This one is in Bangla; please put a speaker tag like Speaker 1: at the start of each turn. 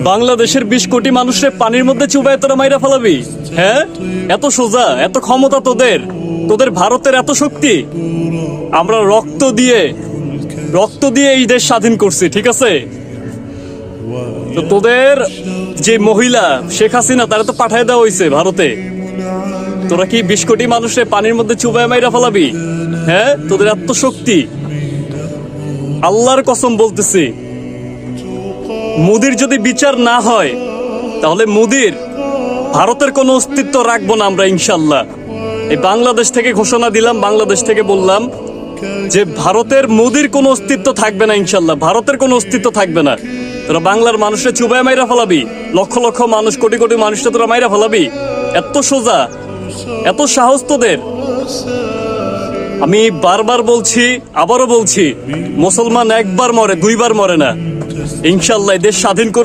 Speaker 1: বাংলাদেশের 20 কোটি মানুষের পানির মধ্যে চুবাই তোরা মাইরা ফেলাবি? হ্যাঁ, এত সোজা, এত ক্ষমতা তোদের? তোদের ভারতের এত শক্তি? আমরা রক্ত দিয়ে এই দেশ স্বাধীন করছি, ঠিক আছে? তো তোদের যে মহিলা শেখ হাসিনা, তারা তো পাঠায় দেওয়া হয়েছে ভারতে। তোরা কি 20 কোটি মানুষের পানির মধ্যে চুবাই মাইরা ফেলাবি? হ্যাঁ, তোদের এত শক্তি? আল্লাহর কসম বলতেছি, মোদির যদি বিচার না হয় তাহলে মোদির ভারতের কোনো অস্তিত্ব রাখবো না আমরা, ইনশাল্লাহ। এই বাংলাদেশ থেকে ঘোষণা দিলাম, বাংলাদেশ থেকে বললাম যে ভারতের মোদির কোনো অস্তিত্ব থাকবে না, ইনশাল্লাহ। ভারতের কোনো অস্তিত্ব থাকবে না। তোরা বাংলার মানুষের চুবাই মাইরা ফেলাবি, লক্ষ লক্ষ মানুষ, কোটি কোটি মানুষটা তোরা মাইরা ফেলাবি? এত সোজা, এত সাহস তোদের? আমি বারবার বলছি, আবারও বলছি, মুসলমান একবার মরে, দুইবার মরে না। ইনশাল্লাহ দেশ স্বাধীন করে